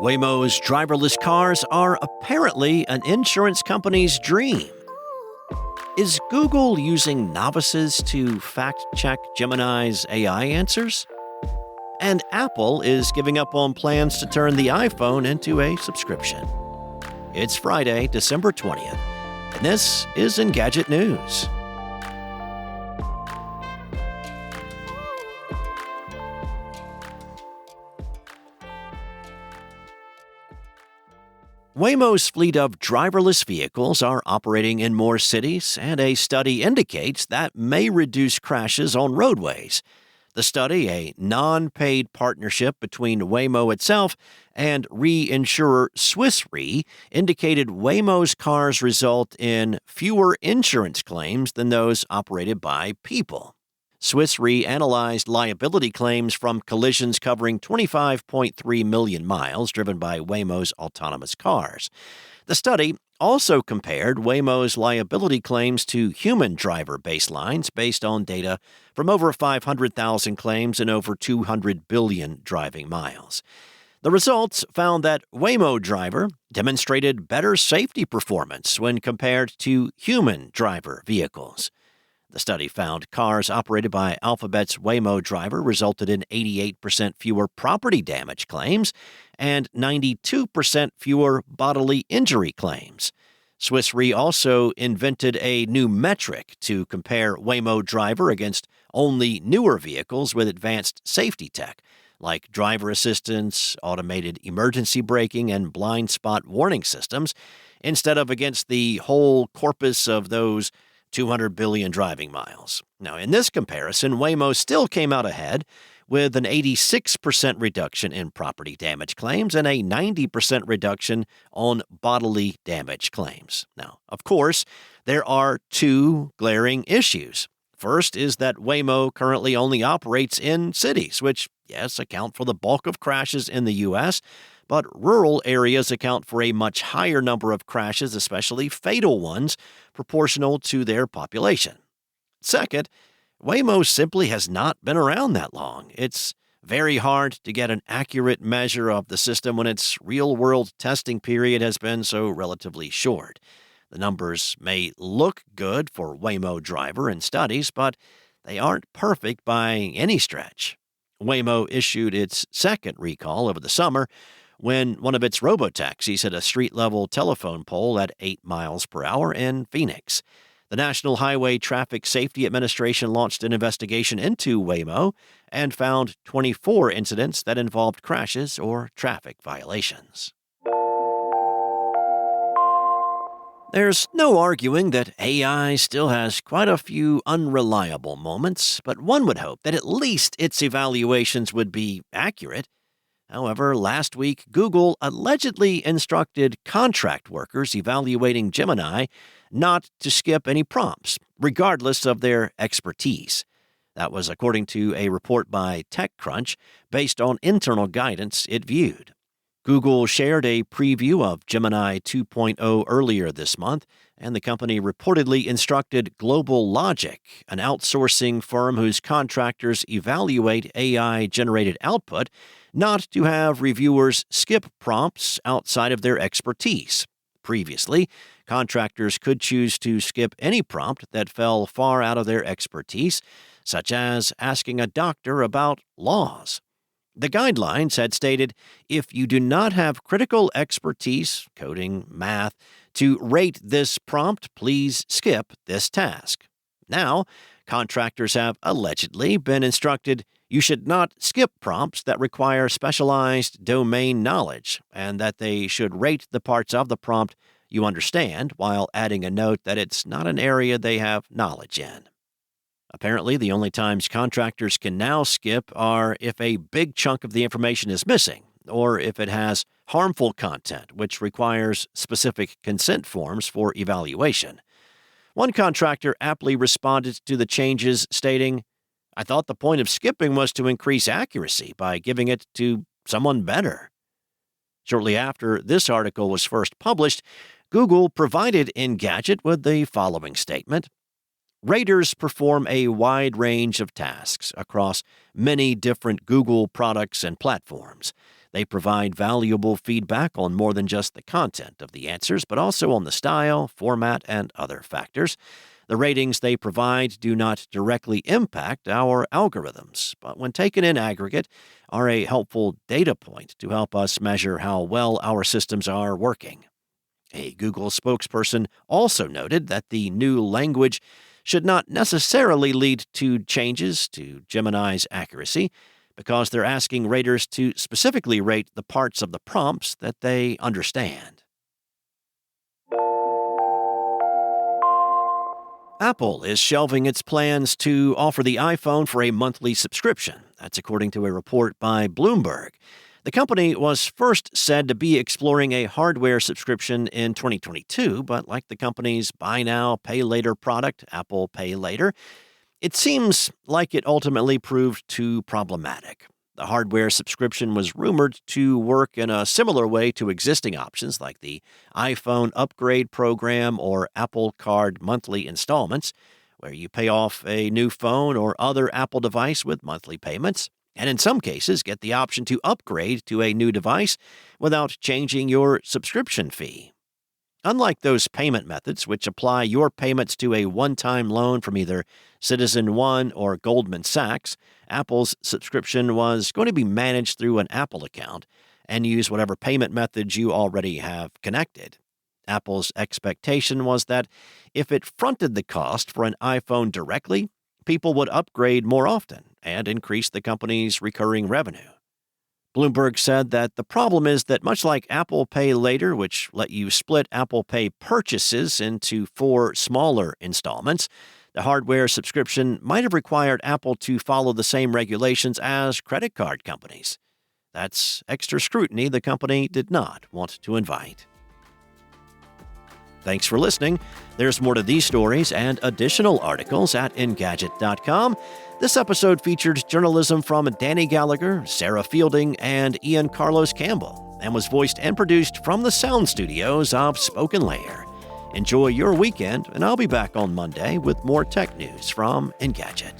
Waymo's driverless cars are apparently an insurance company's dream. Is Google using novices to fact check Gemini's AI answers? And Apple is giving up on plans to turn the iPhone into a subscription. It's Friday, December 20th, and this is Engadget News. Waymo's fleet of driverless vehicles are operating in more cities, and a study indicates that may reduce crashes on roadways. The study, a non-paid partnership between Waymo itself and reinsurer Swiss Re, indicated Waymo's cars result in fewer insurance claims than those operated by people. Swiss Re analyzed liability claims from collisions covering 25.3 million miles driven by Waymo's autonomous cars. The study also compared Waymo's liability claims to human driver baselines based on data from over 500,000 claims and over 200 billion driving miles. The results found that Waymo driver demonstrated better safety performance when compared to human driver vehicles. The study found cars operated by Alphabet's Waymo driver resulted in 88% fewer property damage claims and 92% fewer bodily injury claims. Swiss Re also invented a new metric to compare Waymo driver against only newer vehicles with advanced safety tech, like driver assistance, automated emergency braking, and blind spot warning systems, instead of against the whole corpus of those 200 billion driving miles. Now, in this comparison, Waymo still came out ahead with an 86% reduction in property damage claims and a 90% reduction on bodily damage claims. Now, of course, there are two glaring issues. First is that Waymo currently only operates in cities, which, yes, account for the bulk of crashes in the U.S., but rural areas account for a much higher number of crashes, especially fatal ones, proportional to their population. Second, Waymo simply has not been around that long. It's very hard to get an accurate measure of the system when its real-world testing period has been so relatively short. The numbers may look good for Waymo driver in studies, but they aren't perfect by any stretch. Waymo issued its second recall over the summer when one of its robotaxis hit a street-level telephone pole at 8 miles per hour in Phoenix. The National Highway Traffic Safety Administration launched an investigation into Waymo and found 24 incidents that involved crashes or traffic violations. There's no arguing that AI still has quite a few unreliable moments, but one would hope that at least its evaluations would be accurate. However, last week, Google allegedly instructed contract workers evaluating Gemini not to skip any prompts, regardless of their expertise. That was according to a report by TechCrunch based on internal guidance it viewed. Google shared a preview of Gemini 2.0 earlier this month, and the company reportedly instructed Global Logic, an outsourcing firm whose contractors evaluate AI-generated output, not to have reviewers skip prompts outside of their expertise. Previously, contractors could choose to skip any prompt that fell far out of their expertise, such as asking a doctor about laws. The guidelines had stated, if you do not have critical expertise, coding, math, to rate this prompt, please skip this task. Now, contractors have allegedly been instructed you should not skip prompts that require specialized domain knowledge, and that they should rate the parts of the prompt you understand while adding a note that it's not an area they have knowledge in. Apparently, the only times contractors can now skip are if a big chunk of the information is missing, or if it has harmful content, which requires specific consent forms for evaluation. One contractor aptly responded to the changes, stating, "I thought the point of skipping was to increase accuracy by giving it to someone better." Shortly after this article was first published, Google provided Engadget with the following statement. Raters perform a wide range of tasks across many different Google products and platforms. They provide valuable feedback on more than just the content of the answers, but also on the style, format, and other factors. The ratings they provide do not directly impact our algorithms, but when taken in aggregate, are a helpful data point to help us measure how well our systems are working. A Google spokesperson also noted that the new language should not necessarily lead to changes to Gemini's accuracy, because they're asking raters to specifically rate the parts of the prompts that they understand. Apple is shelving its plans to offer the iPhone for a monthly subscription. That's according to a report by Bloomberg. The company was first said to be exploring a hardware subscription in 2022, but like the company's buy now, pay later product, Apple Pay Later, it seems like it ultimately proved too problematic. The hardware subscription was rumored to work in a similar way to existing options like the iPhone upgrade program or Apple Card monthly installments, where you pay off a new phone or other Apple device with monthly payments, and in some cases get the option to upgrade to a new device without changing your subscription fee. Unlike those payment methods, which apply your payments to a one-time loan from either Citizen One or Goldman Sachs, Apple's subscription was going to be managed through an Apple account and use whatever payment methods you already have connected. Apple's expectation was that if it fronted the cost for an iPhone directly, people would upgrade more often and increase the company's recurring revenue. Bloomberg said that the problem is that much like Apple Pay Later, which let you split Apple Pay purchases into 4 smaller installments, the hardware subscription might have required Apple to follow the same regulations as credit card companies. That's extra scrutiny the company did not want to invite. Thanks for listening. There's more to these stories and additional articles at Engadget.com. This episode featured journalism from Danny Gallagher, Sarah Fielding, and Ian Carlos Campbell, and was voiced and produced from the sound studios of Spoken Layer. Enjoy your weekend, and I'll be back on Monday with more tech news from Engadget.